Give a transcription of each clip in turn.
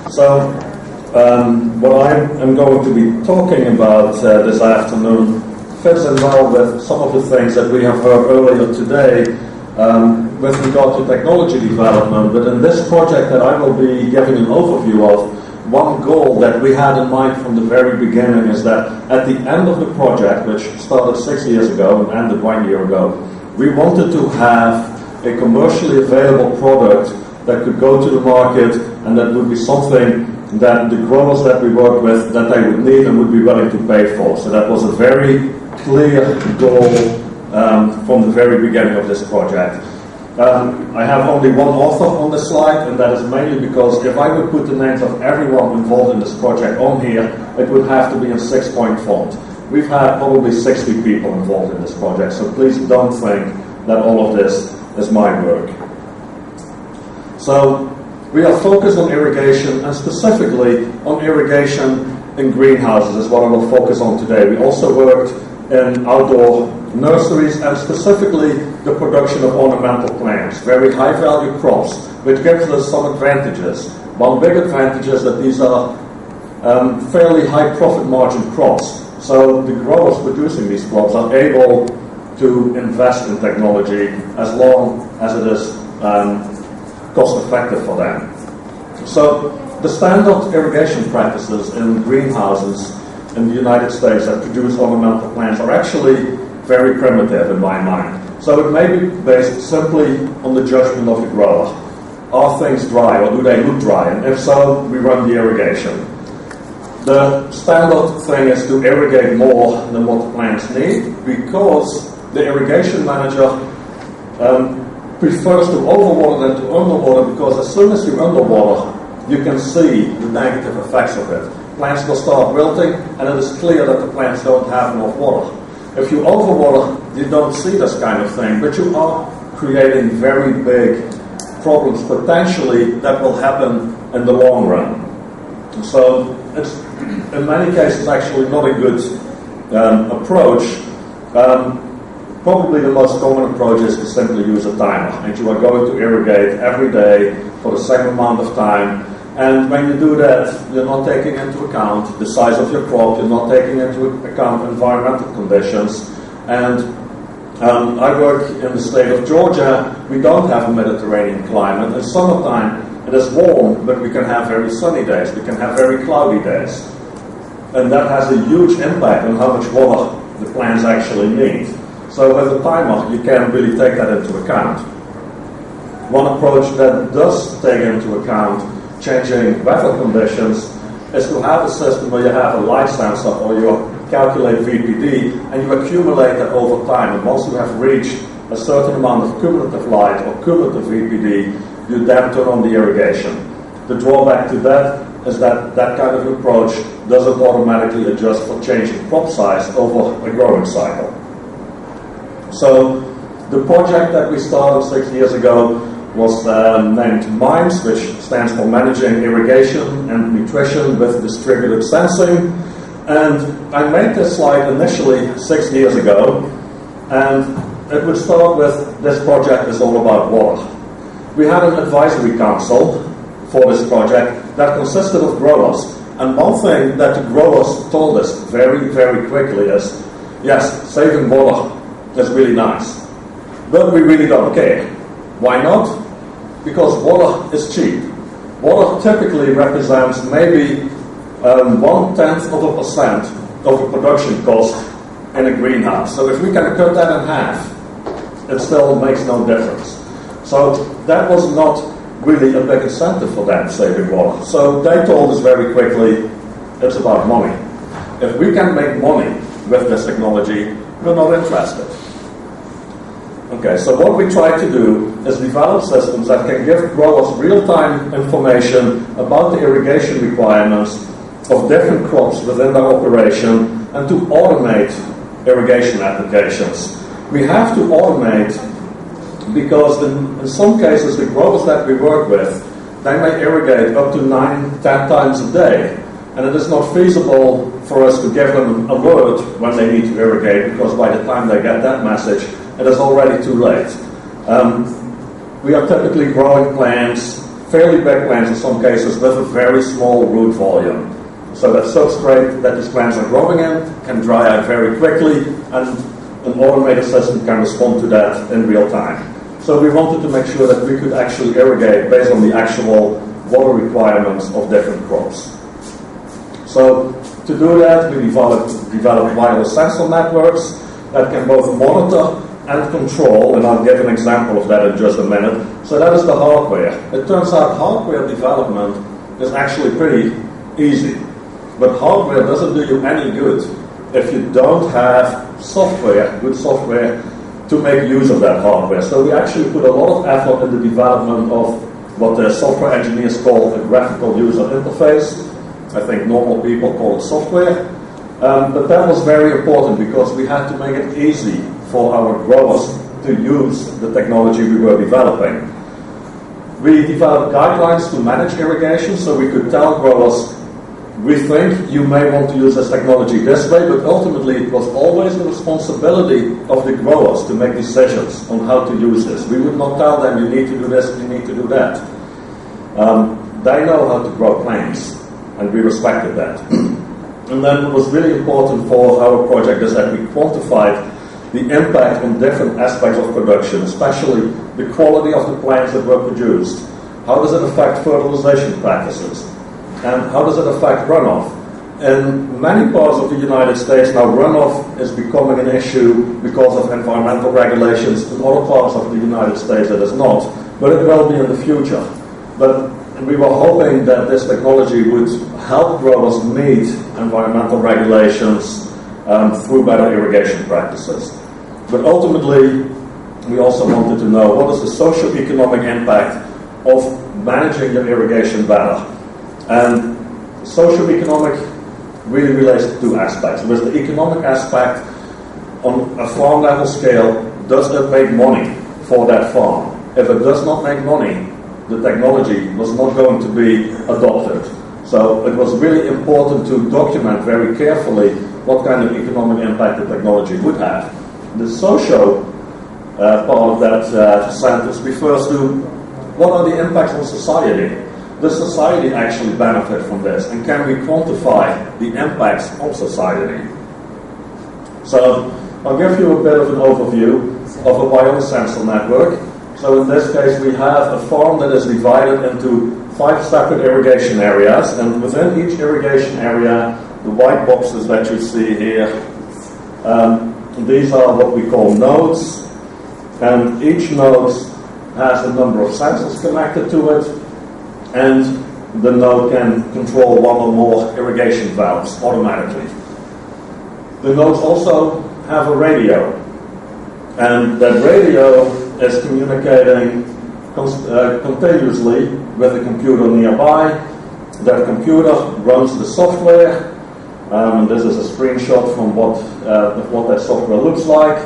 So, what I am going to be talking about this afternoon fits in well with some of the things that we have heard earlier today with regard to technology development. But in this project that I will be giving an overview of, one goal that we had in mind from the very beginning is that at the end of the project, which started 6 years ago and ended 1 year ago, we wanted to have a commercially available product that could go to the market and that would be something that the growers that we work with, that they would need and would be willing to pay for. So that was a very clear goal from the very beginning of this project. I have only one author on this slide, and that is mainly because if I would put the names of everyone involved in this project on here, it would have to be in 6-point font. We've had probably 60 people involved in this project, so please don't think that all of this is my work. So we are focused on irrigation, and specifically on irrigation in greenhouses is what I will focus on today. We also worked in outdoor nurseries, and specifically the production of ornamental plants, very high-value crops, which gives us some advantages. One big advantage is that these are fairly high profit margin crops. So the growers producing these crops are able to invest in technology as long as it is cost-effective for them. So the standard irrigation practices in greenhouses in the United States that produce ornamental plants are actually very primitive in my mind. So it may be based simply on the judgment of the grower. Are things dry, or do they look dry? And if so, we run the irrigation. The standard thing is to irrigate more than what the plants need, because the irrigation manager prefers to overwater than to underwater, because as soon as you underwater, you can see the negative effects of it. Plants will start wilting, and it is clear that the plants don't have enough water. If you overwater, you don't see this kind of thing, but you are creating very big problems potentially that will happen in the long run. So it's in many cases actually not a good approach. Probably the most common approach is to simply use a timer, and you are going to irrigate every day for the same amount of time. And when you do that, you're not taking into account the size of your crop, you're not taking into account environmental conditions. And I work in the state of Georgia. We don't have a Mediterranean climate. In summertime, it is warm, but we can have very sunny days, we can have very cloudy days. And that has a huge impact on how much water the plants actually need. So with a timer, you can really take that into account. One approach that does take into account changing weather conditions is to have a system where you have a light sensor, or you calculate VPD, and you accumulate that over time. And once you have reached a certain amount of cumulative light or cumulative VPD, you then turn on the irrigation. The drawback to that is that that kind of approach doesn't automatically adjust for changing crop size over a growing cycle. So the project that we started 6 years ago was named MINDS, which stands for Managing Irrigation and Nutrition with Distributed Sensing. And I made this slide initially 6 years ago, and it would start with, this project is all about water. We had an advisory council for this project that consisted of growers. And one thing that the growers told us very, very quickly is, yes, saving water is really nice, but we really don't care. Why not? Because water is cheap. Water typically represents maybe 0.1% of the production cost in a greenhouse. So if we can cut that in half, it still makes no difference. So that was not really a big incentive for them, saving water. So they told us very quickly, it's about money. If we can make money with this technology, we're not interested. Okay, so what we try to do is develop systems that can give growers real-time information about the irrigation requirements of different crops within their operation, and to automate irrigation applications. We have to automate because in some cases the growers that we work with, they may irrigate up to 9-10 times a day, and it is not feasible for us to give them an alert when they need to irrigate, because by the time they get that message, it is already too late. We are typically growing plants fairly big plants in some cases with a very small root volume. So that substrate that these plants are growing in can dry out very quickly, and an automated system can respond to that in real time. So we wanted to make sure that we could actually irrigate based on the actual water requirements of different crops. So to do that, we developed wireless sensor networks that can both monitor and control, and I'll give an example of that in just a minute. So that is the hardware. It turns out hardware development is actually pretty easy, but hardware doesn't do you any good if you don't have software, good software, to make use of that hardware. So we actually put a lot of effort in the development of what the software engineers call a graphical user interface. I think normal people call it software. But that was very important because we had to make it easy for our growers to use the technology we were developing. We developed guidelines to manage irrigation, so we could tell growers, we think you may want to use this technology this way, but ultimately it was always the responsibility of the growers to make decisions on how to use this. We would not tell them, you need to do this, you need to do that. They know how to grow plants, and we respected that. And then what was really important for our project is that we quantified the impact on different aspects of production, especially the quality of the plants that were produced. How does it affect fertilization practices? And how does it affect runoff? In many parts of the United States now, runoff is becoming an issue because of environmental regulations. In other parts of the United States it is not, but it will be in the future. But we were hoping that this technology would help growers meet environmental regulations through better irrigation practices. But ultimately, we also wanted to know what is the socio-economic impact of managing your irrigation better. And socio-economic really relates to two aspects. There's the economic aspect on a farm level scale. Does it make money for that farm? If it does not make money, the technology was not going to be adopted. So it was really important to document very carefully what kind of economic impact the technology would have. The socio part of that sentence refers to what are the impacts on society. Does society actually benefit from this? And can we quantify the impacts on society? So I'll give you a bit of an overview of a wireless sensor network. So in this case, we have a farm that is divided into 5 separate irrigation areas, and within each irrigation area, the white boxes that you see here, these are what we call nodes, and each node has a number of sensors connected to it, and the node can control one or more irrigation valves automatically. The nodes also have a radio, and that radio is communicating continuously with a computer nearby. That computer runs the software, and this is a screenshot from what that software looks like.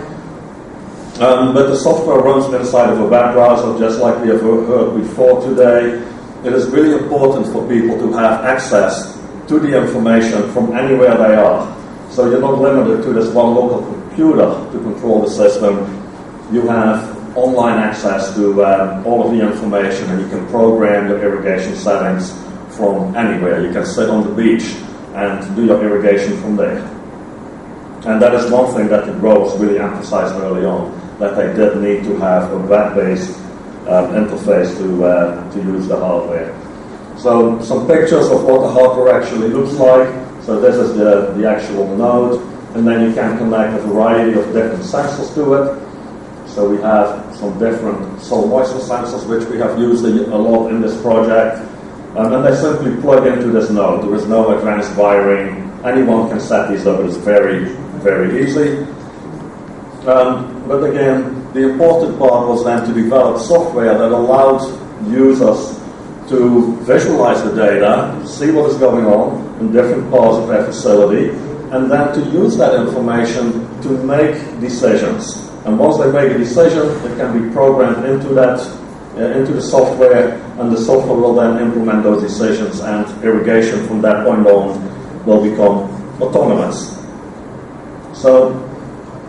But the software runs inside of a web browser, just like we have heard before today. It is really important for people to have access to the information from anywhere they are. So you're not limited to this one local computer to control the system. You have online access to all of the information, and you can program your irrigation settings from anywhere. You can sit on the beach and do your irrigation from there. And that is one thing that the growers really emphasized early on, that they did need to have a web-based interface to use the hardware. So some pictures of what the hardware actually looks like. So this is the actual node, and then you can connect a variety of different sensors to it. So we have some different soil moisture sensors which we have used a lot in this project. And they simply plug into this node. There is no advanced wiring. Anyone can set these up. It's very, very easy. But again, the important part was then to develop software that allowed users to visualize the data, see what is going on in different parts of their facility, and then to use that information to make decisions. And once they make a decision, it can be programmed into the software, and the software will then implement those decisions, and irrigation from that point on will become autonomous. So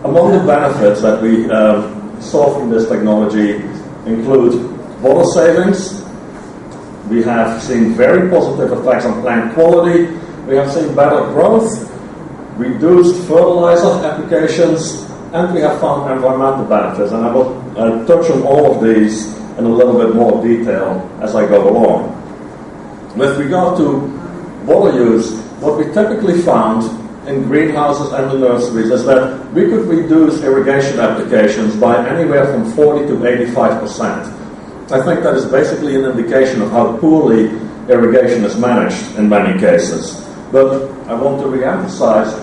among the benefits that we saw from this technology include water savings. We have seen very positive effects on plant quality. We have seen better growth, reduced fertilizer applications, and we have found environmental benefits. And I will touch on all of these in a little bit more detail as I go along. With regard to water use, what we typically found in greenhouses and the nurseries is that we could reduce irrigation applications by anywhere from 40 to 85%. I think that is basically an indication of how poorly irrigation is managed in many cases. But I want to re-emphasize,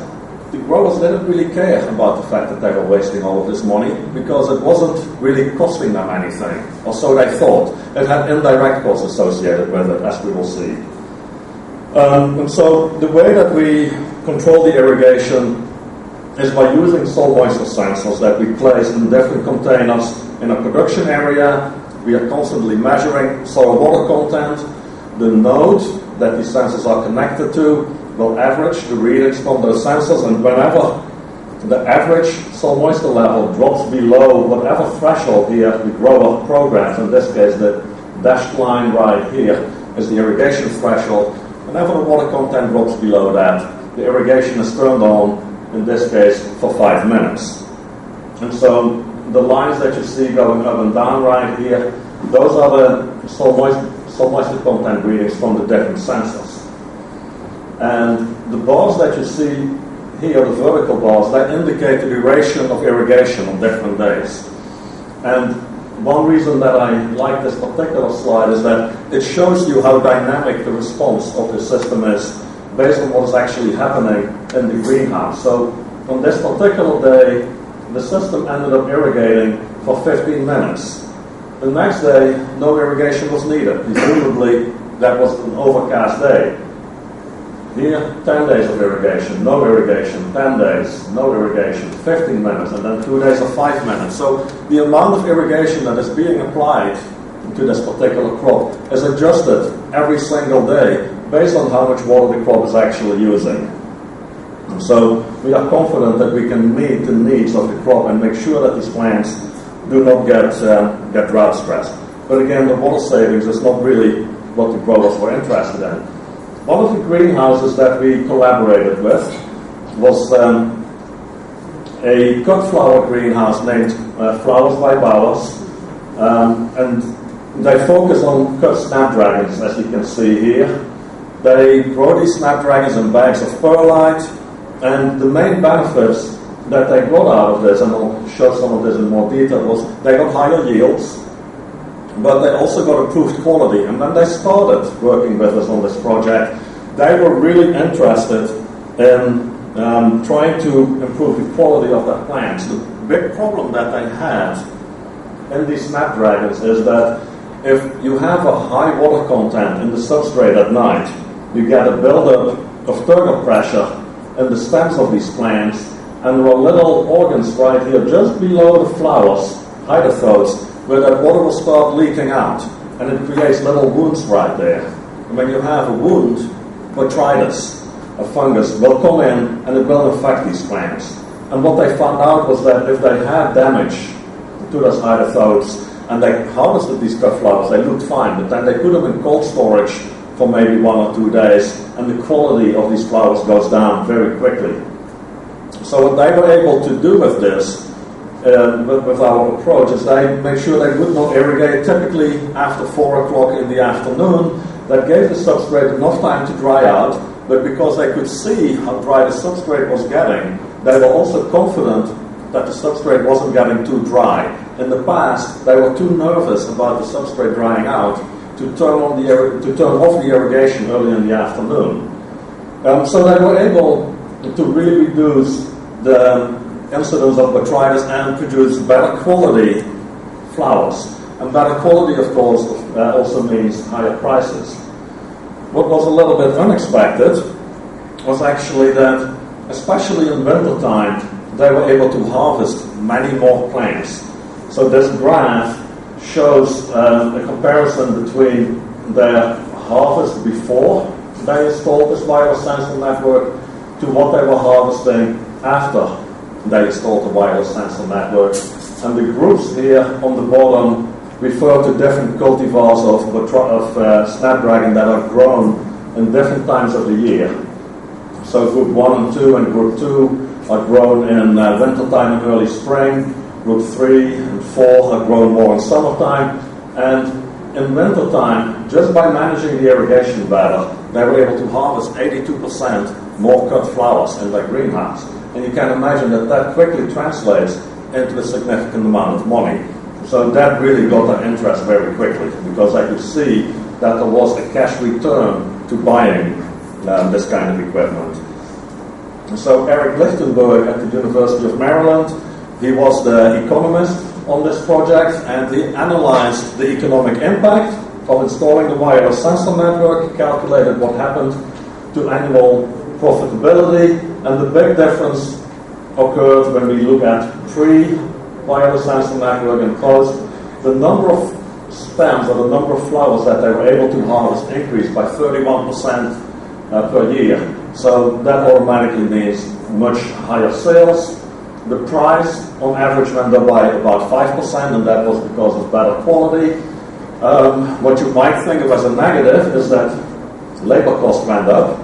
the growers didn't really care about the fact that they were wasting all of this money because it wasn't really costing them anything, or so they thought. It had indirect costs associated with it, as we will see. And so the way that we control the irrigation is by using soil moisture sensors that we place in different containers in a production area. We are constantly measuring soil water content. The node that these sensors are connected to will average the readings from those sensors, and whenever the average soil moisture level drops below whatever threshold here the grower programs, in this case the dashed line right here is the irrigation threshold, whenever the water content drops below that, the irrigation is turned on, in this case for 5 minutes. And so the lines that you see going up and down right here, those are the soil moisture content readings from the different sensors. And the bars that you see here, the vertical bars, they indicate the duration of irrigation on different days. And one reason that I like this particular slide is that it shows you how dynamic the response of the system is based on what is actually happening in the greenhouse. So on this particular day, the system ended up irrigating for 15 minutes. The next day, no irrigation was needed. Presumably, that was an overcast day. Here, 10 days of irrigation, no irrigation, 10 days, no irrigation, 15 minutes, and then 2 days of 5 minutes. So the amount of irrigation that is being applied to this particular crop is adjusted every single day based on how much water the crop is actually using. So we are confident that we can meet the needs of the crop and make sure that these plants do not get drought stressed. But again, the water savings is not really what the growers were interested in. One of the greenhouses that we collaborated with was a cut flower greenhouse named Flowers by Bowers, and they focus on cut snapdragons, as you can see here. They grow these snapdragons in bags of perlite, and the main benefits that they got out of this, and I'll show some of this in more detail, was they got higher yields, but they also got improved quality. And when they started working with us on this project, they were really interested in trying to improve the quality of their plants. The big problem that they had in these snapdragons is that if you have a high water content in the substrate at night, you get a buildup of turgor pressure in the stems of these plants, and there are little organs right here just below the flowers, hydrophotes, where that water will start leaking out, and it creates little wounds right there. And when you have a wound, botrytis, a fungus, will come in and it will infect these plants. And what they found out was that if they had damage to those hydrophotes and they harvested these cut flowers, they looked fine, but then they put them in cold storage for maybe 1 or 2 days, and the quality of these flowers goes down very quickly. So what they were able to do with this, with our approach, is they made sure they would not irrigate typically after 4 o'clock in the afternoon. That gave the substrate enough time to dry out, but because they could see how dry the substrate was getting, they were also confident that the substrate wasn't getting too dry. In the past, they were too nervous about the substrate drying out to turn off the irrigation early in the afternoon. So they were able to really reduce the incidence of botrytis and produce better quality flowers. And better quality, of course, also means higher prices. What was a little bit unexpected was actually that, especially in wintertime, they were able to harvest many more plants. So this graph shows a comparison between their harvest before they installed this wireless sensor network to what they were harvesting after they installed the wireless sensor network. And the groups here on the bottom refer to different cultivars of snapdragon that are grown in different times of the year. So group 1 and 2 and group 2 are grown in wintertime and early spring. Group 3 and 4 are grown more in summertime. And in wintertime, just by managing the irrigation better, they were able to harvest 82% more cut flowers in their greenhouse. And you can imagine that that quickly translates into a significant amount of money. So that really got their interest very quickly, because I could see that there was a cash return to buying this kind of equipment. And so Eric Lichtenberg at the University of Maryland, he was the economist on this project, and he analyzed the economic impact of installing the wireless sensor network, calculated what happened to annual profitability, and the big difference occurred when we look at pre-wireless sensor network and post. The number of stems, or the number of flowers that they were able to harvest, increased by 31% per year. So that automatically means much higher sales. The price on average went up by about 5%, and that was because of better quality. What you might think of as a negative is that labor cost went up.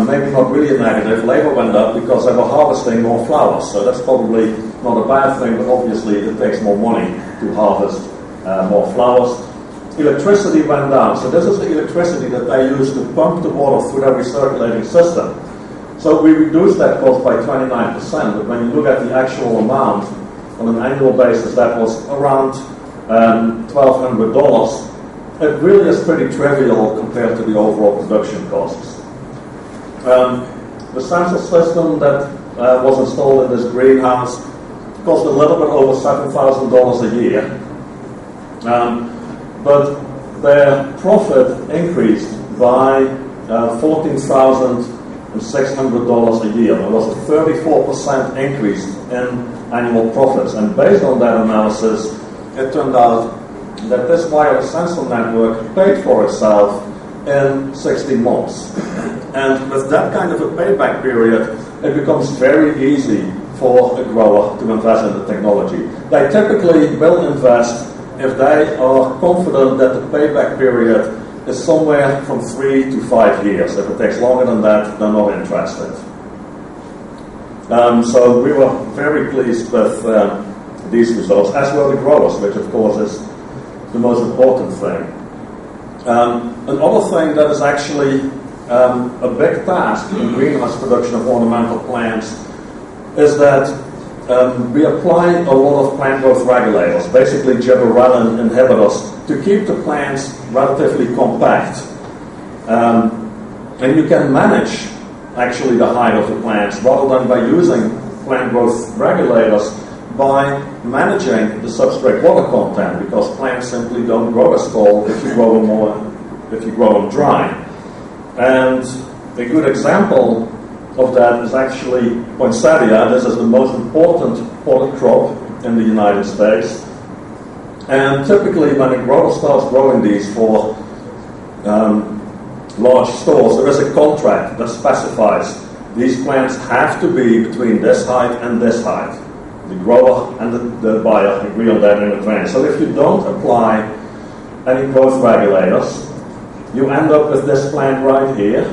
Maybe not really a negative. Labor went up because they were harvesting more flowers. So that's probably not a bad thing, but obviously it takes more money to harvest more flowers. Electricity went down. So this is the electricity that they use to pump the water through their recirculating system. So we reduced that cost by 29%, but when you look at the actual amount on an annual basis, that was around $1,200. It really is pretty trivial compared to the overall production costs. The sensor system that was installed in this greenhouse cost a little bit over $7,000 a year. But their profit increased by $14,600 a year. There was a 34% increase in annual profits. And based on that analysis, it turned out that this wireless sensor network paid for itself in 16 months. And with that kind of a payback period, it becomes very easy for a grower to invest in the technology. They typically will invest if they are confident that the payback period is somewhere from 3 to 5 years. If it takes longer than that, they're not interested. So we were very pleased with these results, as were the growers, which of course is the most important thing. Another thing that is actually a big task in greenhouse production of ornamental plants is that we apply a lot of plant growth regulators, basically gibberellin inhibitors, to keep the plants relatively compact. And you can manage actually the height of the plants rather than by using plant growth regulators, by managing the substrate water content, because plants simply don't grow as tall if you grow them dry. And a good example of that is actually poinsettia. This is the most important pollen crop in the United States. And typically when a grower starts growing these for large stores, there is a contract that specifies these plants have to be between this height and this height. The grower and the buyer agree on that in advance. So if you don't apply any growth regulators, you end up with this plant right here,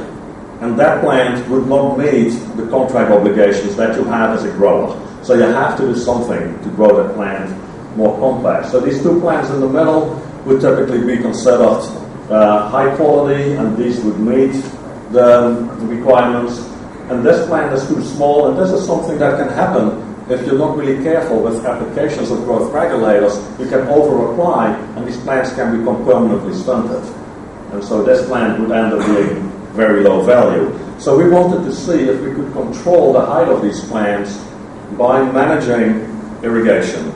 and that plant would not meet the contract obligations that you have as a grower. So you have to do something to grow that plant more compact. So these two plants in the middle would typically be considered high quality, and these would meet the requirements. And this plant is too small, and this is something that can happen if you're not really careful with applications of growth regulators. You can over-apply, and these plants can become permanently stunted. And so this plant would end up being very low value. So we wanted to see if we could control the height of these plants by managing irrigation.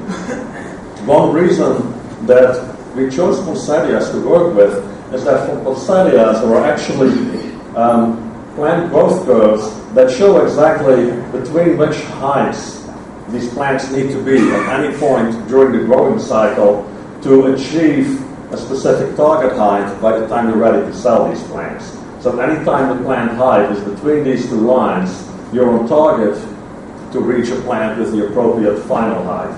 One reason that we chose poinsettias to work with is that for poinsettias there are actually plant growth curves that show exactly between which heights these plants need to be at any point during the growing cycle to achieve a specific target height by the time you're ready to sell these plants. So any time the plant height is between these two lines, you're on target to reach a plant with the appropriate final height.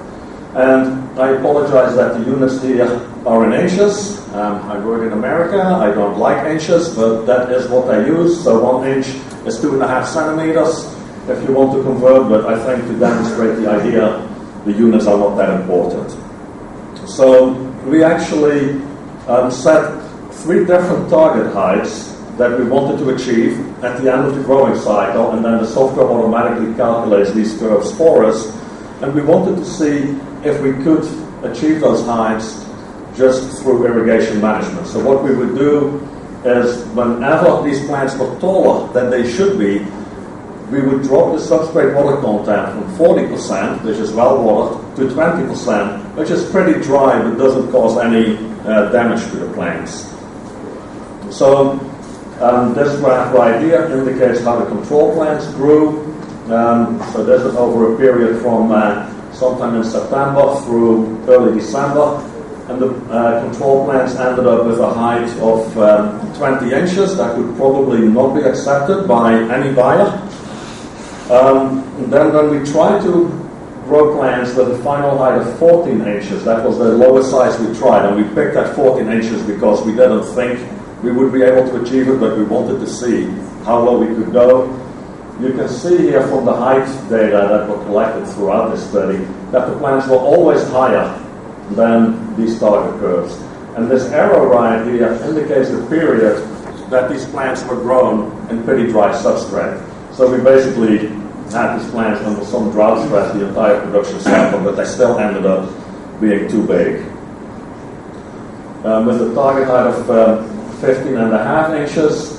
And I apologize that the units here are in inches. I work in America. I don't like inches, but that is what I use. So 1 inch is 2.5 centimeters if you want to convert, but I think to demonstrate the idea, the units are not that important. So we actually set 3 different target heights that we wanted to achieve at the end of the growing cycle, and then the software automatically calculates these curves for us. And we wanted to see if we could achieve those heights just through irrigation management. So what we would do is, whenever these plants were taller than they should be, we would drop the substrate water content from 40%, which is well watered, to 20%, which is pretty dry but doesn't cause any damage to the plants. So this graph right here indicates how the control plants grew. So this is over a period from sometime in September through early December. And the control plants ended up with a height of 20 inches. That would probably not be accepted by any buyer. Then when we tried to grow plants with a final height of 14 inches, that was the lowest size we tried. And we picked that 14 inches because we didn't think we would be able to achieve it, but we wanted to see how low we could go. You can see here from the height data that were collected throughout this study that the plants were always higher than these target curves. And this arrow right here indicates the period that these plants were grown in pretty dry substrate. So we basically had these plants under some drought stress the entire production cycle, but they still ended up being too big. With a target height of 15.5 inches,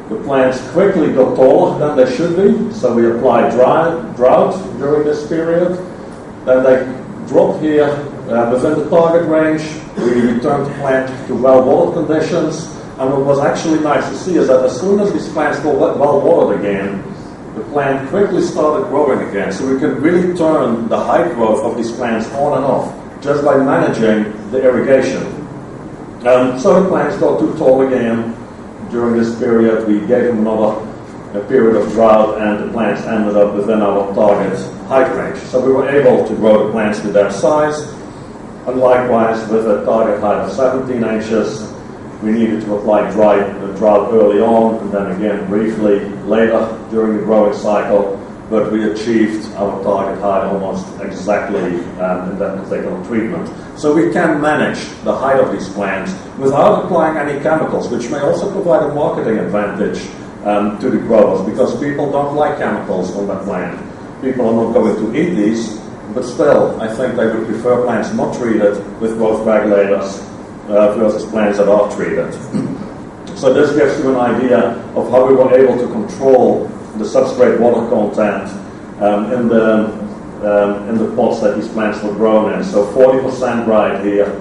the plants quickly got taller than they should be, so we applied drought during this period. Then they dropped here within the target range. We returned the plant to well-watered conditions, and what was actually nice to see is that as soon as these plants got well-watered again, the plant quickly started growing again. So we can really turn the height growth of these plants on and off just by managing the irrigation. So the plants got too tall again. During this period, we gave them another period of drought, and the plants ended up within our target height range. So we were able to grow the plants to that size. And likewise, with a target height of 17 inches, we needed to apply drought early on, and then again briefly later during the growing cycle. But we achieved our target height almost exactly in that particular treatment. So we can manage the height of these plants without applying any chemicals, which may also provide a marketing advantage to the growers, because people don't like chemicals on their plant. People are not going to eat these, but still, I think they would prefer plants not treated with growth regulators versus plants that are treated. So this gives you an idea of how we were able to control the substrate water content in the pots that these plants were grown in. So 40% right here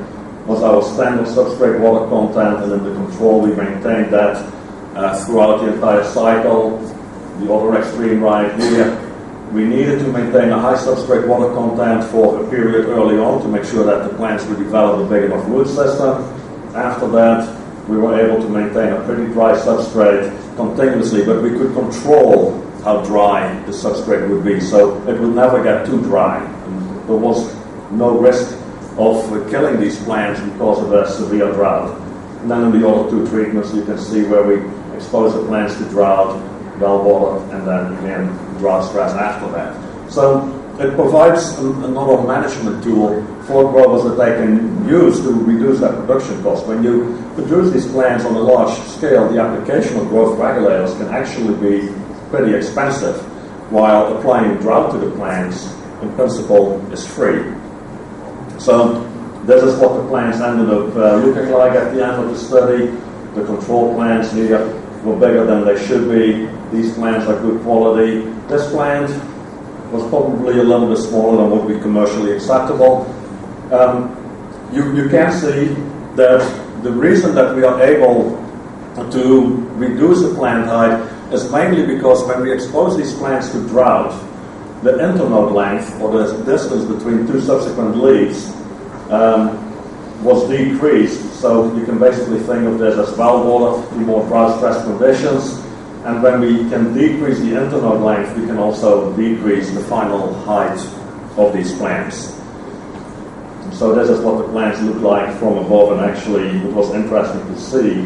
was our standard substrate water content, and in the control we maintained that throughout the entire cycle. The other extreme right here, we needed to maintain a high substrate water content for a period early on to make sure that the plants would develop a big enough root system. After that, we were able to maintain a pretty dry substrate continuously, but we could control how dry the substrate would be, so it would never get too dry. And there was no risk of killing these plants because of a severe drought. And then in the other 2 treatments, you can see where we expose the plants to drought, well watered, and then again drought stress after that. So it provides another management tool for growers that they can use to reduce their production cost. When you produce these plants on a large scale, the application of growth regulators can actually be pretty expensive, while applying drought to the plants, in principle, is free. So this is what the plants ended up looking like at the end of the study. The control plants here were bigger than they should be. These plants are good quality. This plant was probably a little bit smaller than what would be commercially acceptable. You can see that the reason that we are able to reduce the plant height is mainly because when we expose these plants to drought, the internode length, or the distance between 2 subsequent leaves, was decreased. So you can basically think of this as well-watered in more drought-stressed conditions. And when we can decrease the internode length, we can also decrease the final height of these plants. So this is what the plants look like from above, and actually it was interesting to see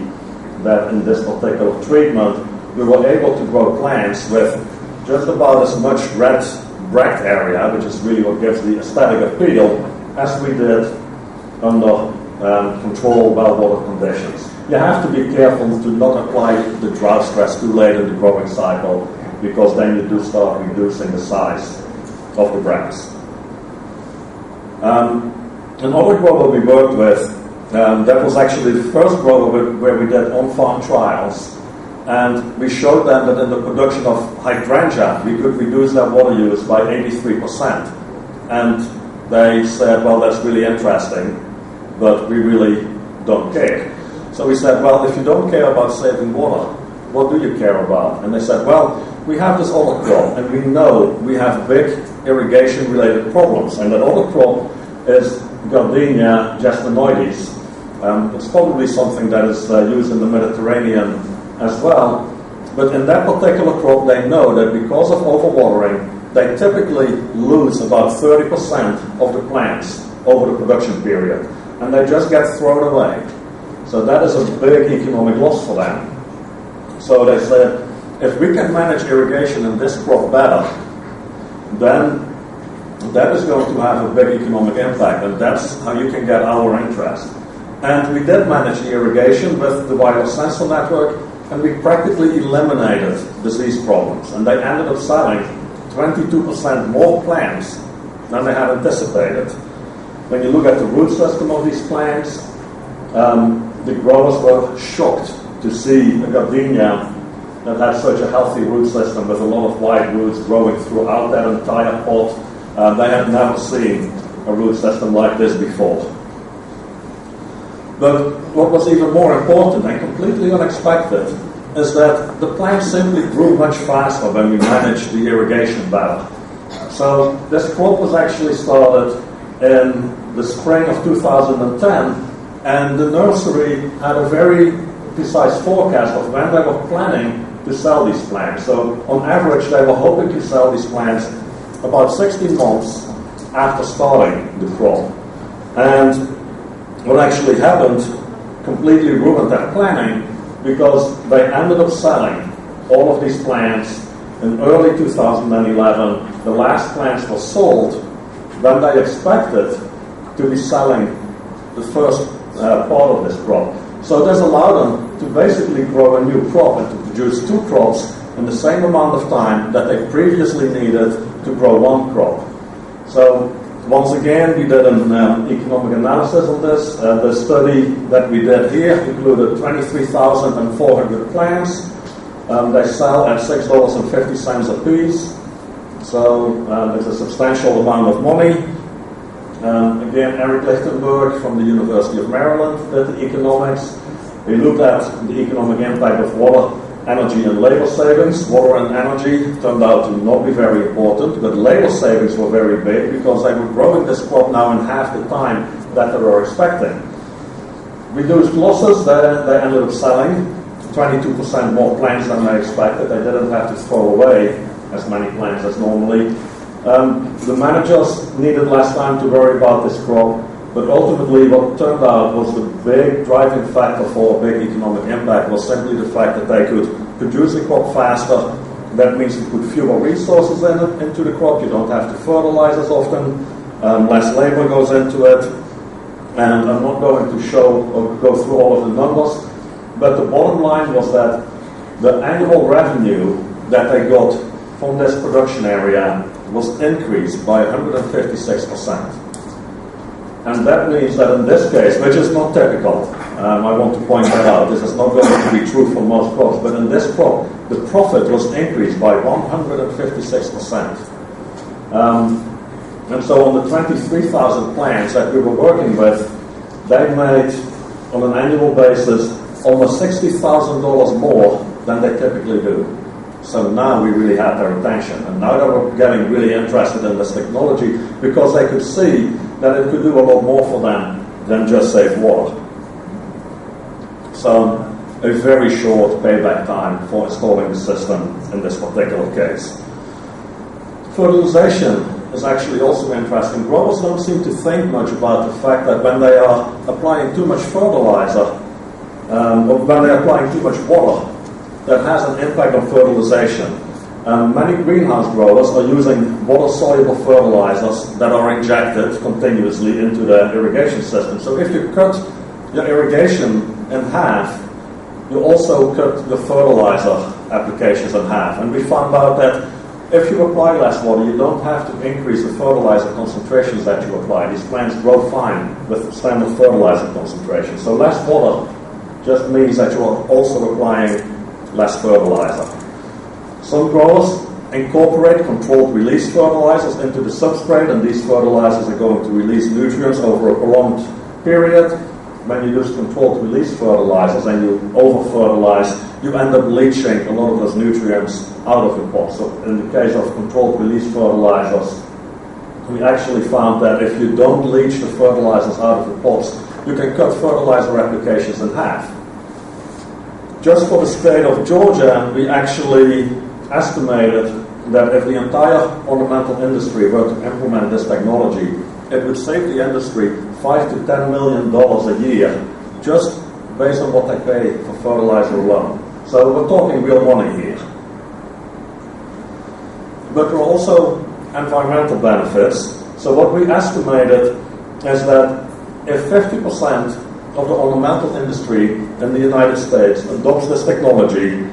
that in this particular treatment we were able to grow plants with just about as much red bract area, which is really what gives the aesthetic appeal, as we did under controlled well-watered conditions. You have to be careful to not apply the drought stress too late in the growing cycle, because then you do start reducing the size of the bracts. Another grower we worked with, that was actually the first grower where we did on-farm trials, and we showed them that in the production of hydrangea we could reduce their water use by 83%. And they said, well, that's really interesting, but we really don't care. So we said, well, if you don't care about saving water, what do you care about? And they said, well, we have this other crop, and we know we have big irrigation-related problems, and that other crop is Gardenia gestinoides. It's probably something that is used in the Mediterranean as well, but in that particular crop they know that because of overwatering they typically lose about 30% of the plants over the production period, and they just get thrown away. So that is a big economic loss for them. So they said, if we can manage irrigation in this crop better, then that is going to have a big economic impact, and that's how you can get our interest. And we did manage the irrigation with the wireless sensor network, and we practically eliminated disease problems. And they ended up selling 22% more plants than they had anticipated. When you look at the root system of these plants, the growers were shocked to see a gardenia that had such a healthy root system with a lot of wide roots growing throughout that entire pot. They had never seen a root system like this before. But what was even more important and completely unexpected is that the plants simply grew much faster when we managed the irrigation better. So this crop was actually started in the spring of 2010, and the nursery had a very precise forecast of when they were planning to sell these plants. So on average they were hoping to sell these plants about 16 months after starting the crop. And what actually happened completely ruined that planning, because they ended up selling all of these plants in early 2011. The last plants were sold when they expected to be selling the first part of this crop. So this allowed them to basically grow a new crop and to produce two crops in the same amount of time that they previously needed to grow one crop. So once again, we did an economic analysis on this. The study that we did here included 23,400 plants. They sell at $6.50 a piece. So it's a substantial amount of money. Again, Eric Lichtenberg from the University of Maryland did the economics. We looked at the economic impact of water, energy and labor savings. Water and energy turned out to not be very important, but labor savings were very big because they were growing this crop now in half the time that they were expecting. Reduced losses, they ended up selling 22% more plants than they expected. They didn't have to throw away as many plants as normally. The managers needed less time to worry about this crop, but ultimately what turned out was the big driving factor for a big economic impact was simply the fact that they could produce the crop faster. That means you put fewer resources into the crop, you don't have to fertilize as often, less labor goes into it, and I'm not going to show or go through all of the numbers, but the bottom line was that the annual revenue that they got from this production area was increased by 156%. And that means that in this case, which is not typical, I want to point that out, this is not going to be true for most crops, but in this crop, the profit was increased by 156%. And so on the 23,000 plants that we were working with, they made, on an annual basis, almost $60,000 more than they typically do. So now we really had their attention, and now they were getting really interested in this technology because they could see that it could do a lot more for them than just save water. So a very short payback time for installing the system in this particular case. Fertilization is actually also interesting. Growers don't seem to think much about the fact that when they are applying too much fertilizer, or when they are applying too much water, that has an impact on fertilization. Many greenhouse growers are using water-soluble fertilizers that are injected continuously into their irrigation system. So if you cut your irrigation in half, you also cut your fertilizer applications in half. And we found out that if you apply less water, you don't have to increase the fertilizer concentrations that you apply. These plants grow fine with standard fertilizer concentrations. So less water just means that you are also applying less fertilizer. Some growers incorporate controlled release fertilizers into the substrate, and these fertilizers are going to release nutrients over a prolonged period. When you use controlled release fertilizers and you over-fertilize, you end up leaching a lot of those nutrients out of the pot. So in the case of controlled release fertilizers, we actually found that if you don't leach the fertilizers out of the pots, you can cut fertilizer applications in half. Just for the state of Georgia, we actually estimated that if the entire ornamental industry were to implement this technology, it would save the industry $5 to $10 million a year, just based on what they pay for fertilizer alone. So we're talking real money here. But there are also environmental benefits. So what we estimated is that if 50% of the ornamental industry in the United States adopts this technology,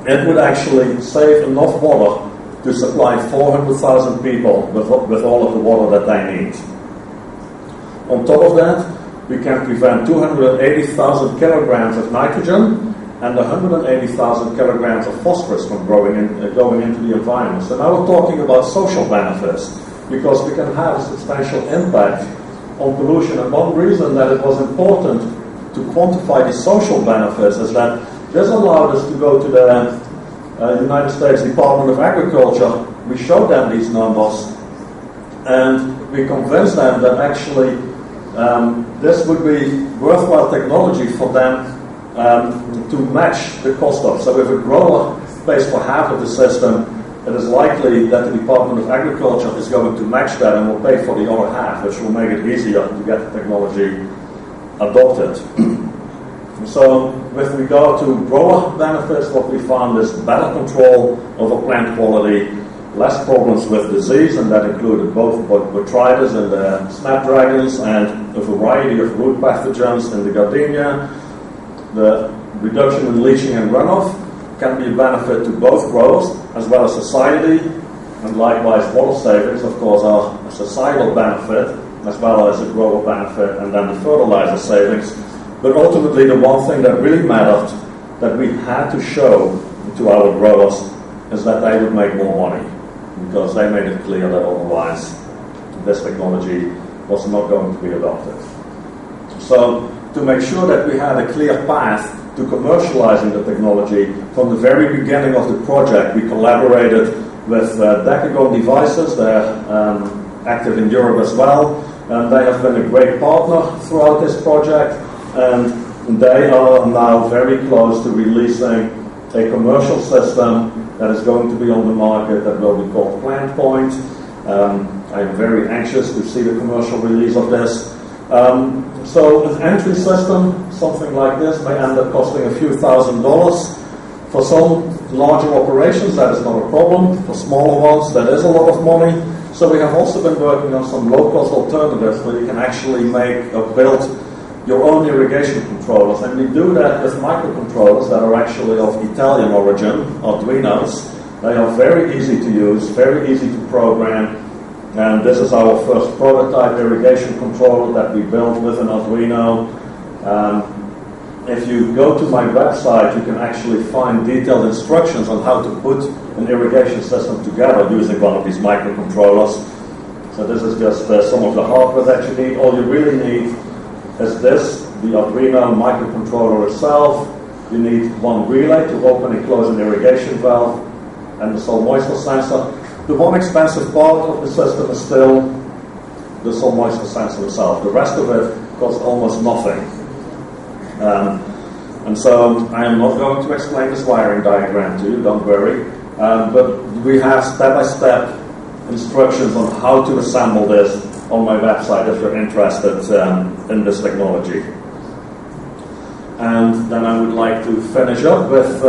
it would actually save enough water to supply 400,000 people with all of the water that they need. On top of that, we can prevent 280,000 kilograms of nitrogen and 180,000 kilograms of phosphorus from going into the environment. So now we're talking about social benefits, because we can have a substantial impact on pollution. And one reason that it was important to quantify the social benefits is that this allowed us to go to the United States Department of Agriculture. We showed them these numbers, and we convinced them that actually this would be worthwhile technology for them to match the cost of. So if a grower pays for half of the system, it is likely that the Department of Agriculture is going to match that and will pay for the other half, which will make it easier to get the technology adopted. So with regard to grower benefits, what we found is better control over plant quality, less problems with disease, and that included both botrytis in the snapdragons and a variety of root pathogens in the gardenia. The reduction in leaching and runoff can be a benefit to both growers as well as society, and likewise water savings, of course, are a societal benefit as well as a grower benefit, and then the fertilizer savings. But ultimately, the one thing that really mattered, that we had to show to our growers, is that they would make more money, because they made it clear that otherwise this technology was not going to be adopted. So to make sure that we had a clear path to commercializing the technology, from the very beginning of the project, we collaborated with Decagon Devices. They're active in Europe as well, and they have been a great partner throughout this project, and they are now very close to releasing a commercial system that is going to be on the market that will be called PlantPoint. I'm very anxious to see the commercial release of this. So an entry system, something like this, may end up costing a few $1,000s. For some larger operations, that is not a problem. For smaller ones, that is a lot of money. So we have also been working on some low-cost alternatives where you can actually make or build your own irrigation controllers. And we do that with microcontrollers that are actually of Italian origin, Arduinos. They are very easy to use, very easy to program. And this is our first prototype irrigation controller that we built with an Arduino. If you go to my website, you can actually find detailed instructions on how to put an irrigation system together using one of these microcontrollers. So this is just some of the hardware that you need. All you really need is this, the Arduino microcontroller itself. You need one relay to open and close an irrigation valve, and the soil moisture sensor. The one expensive part of the system is still the soil moisture sensor itself. The rest of it costs almost nothing. And so I am not going to explain this wiring diagram to you, don't worry. But we have step-by-step instructions on how to assemble this on my website if you're interested in this technology. And then I would like to finish up with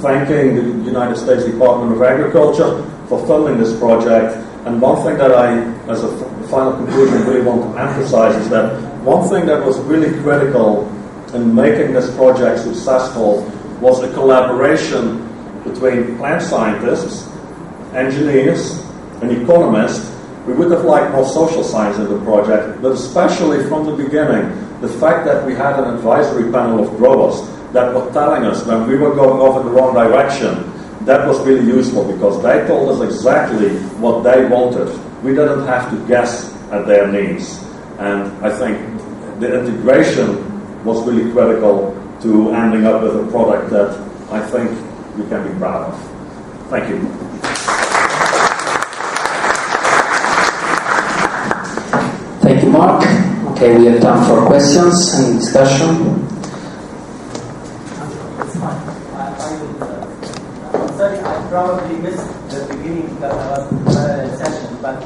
thanking the United States Department of Agriculture for funding this project. And one thing that I, as a final conclusion, really want to emphasize is that one thing that was really critical in making this project successful was a collaboration between plant scientists, engineers, and economists. We would have liked more social science in the project, but especially from the beginning, the fact that we had an advisory panel of growers that were telling us when we were going off in the wrong direction, that was really useful because they told us exactly what they wanted. We didn't have to guess at their needs. And I think the integration was really critical to ending up with a product that I think we can be proud of. Thank you. Thank you, Mark. Okay, we have time for questions and discussion. It's fine. I'm sorry, I probably missed the beginning because I was in the session, but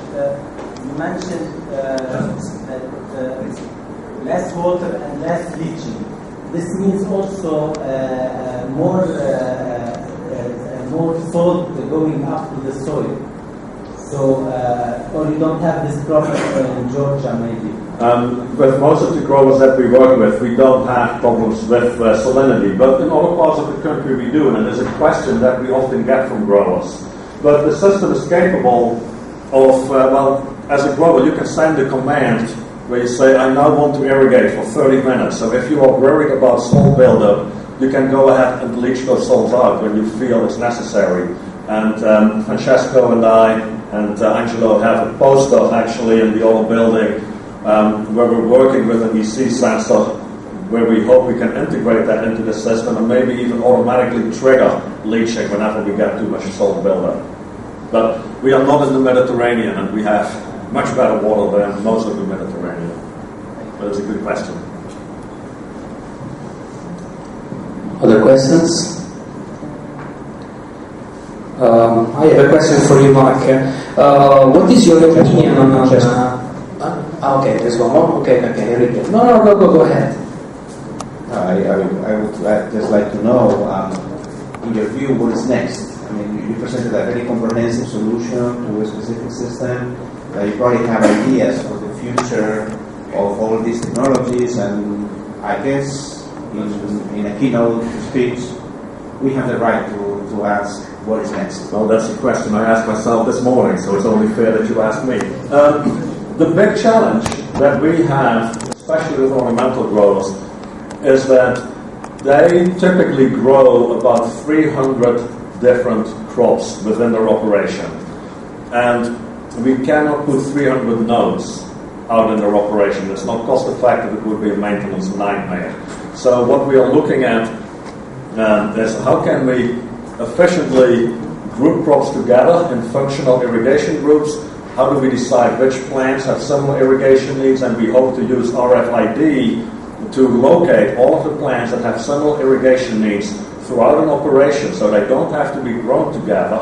you mentioned that less water and less leaching. This means also more salt going up to the soil. So, or you don't have this problem in Georgia, maybe? With most of the growers that we work with, we don't have problems with salinity, but in other parts of the country we do, and there's a question that we often get from growers. But the system is capable of, well, as a grower, you can send a command where you say, I now want to irrigate for 30 minutes. So if you are worried about salt buildup, you can go ahead and leach those salts out when you feel it's necessary. And Francesco and I and Angelo have a poster actually in the old building where we're working with an EC sensor where we hope we can integrate that into the system and maybe even automatically trigger leaching whenever we get too much salt buildup. But we are not in the Mediterranean and we have much better water than most of the Mediterranean. But it's a good question. Other questions? I have a question for you, Mark. What is your opinion on... okay, there's one more. Okay, No, go ahead. I would just like to know, in your view, what is next? I mean, you presented a very comprehensive solution to a specific system. You probably have ideas for the future of all these technologies, and I guess in a keynote speech, we have the right to ask what is next. Well, that's a question I asked myself this morning, so it's only fair that you ask me. The big challenge that we have, especially with ornamental growers, is that they typically grow about 300 different crops within their operation. And we cannot put 300 nodes out in their operation. It's not cost effective, it would be a maintenance nightmare. So what we are looking at is how can we efficiently group crops together in functional irrigation groups. How do we decide which plants have similar irrigation needs, and we hope to use RFID to locate all of the plants that have similar irrigation needs throughout an operation so they don't have to be grown together,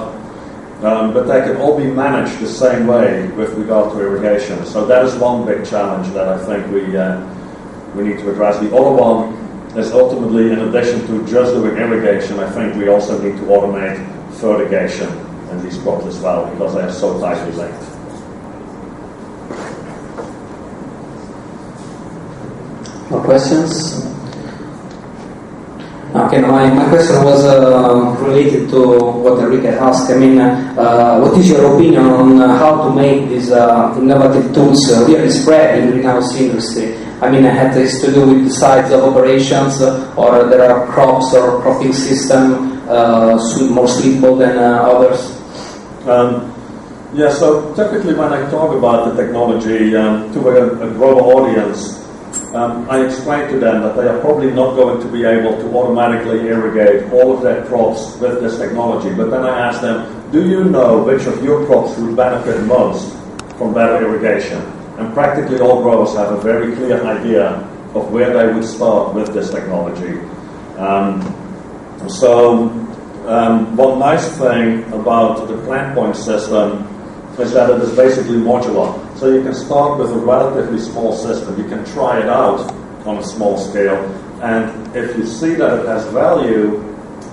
but they can all be managed the same way with regard to irrigation. So that is one big challenge that I think we need to address. The other one is ultimately, in addition to just doing irrigation, I think we also need to automate fertigation in these crops as well because they are so tightly linked. More questions? Okay, my question was related to what Enrique asked. I mean, what is your opinion on how to make these innovative tools really spread in the greenhouse industry? I mean, had this to do with the size of operations, or there are crops or cropping system more suitable than others? Yeah, so typically when I talk about the technology to a grower audience, I explain to them that they are probably not going to be able to automatically irrigate all of their crops with this technology. But then I ask them, do you know which of your crops would benefit most from better irrigation? And practically all growers have a very clear idea of where they would start with this technology. One nice thing about the plant point system is that it is basically modular. So you can start with a relatively small system. You can try it out on a small scale, and if you see that it has value,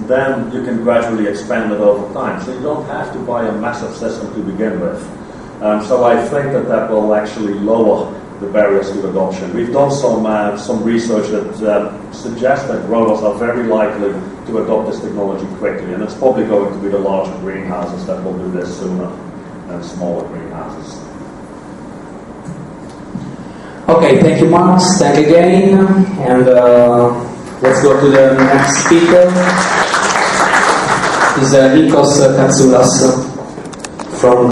then you can gradually expand it over time. So you don't have to buy a massive system to begin with. So I think that that will actually lower the barriers to adoption. We've done some research that suggests that growers are very likely to adopt this technology quickly, and it's probably going to be the larger greenhouses that will do this sooner than smaller greenhouses. Okay, thank you, Max. Thank you again, and let's go to the next speaker. Is Nikos Katsoulas from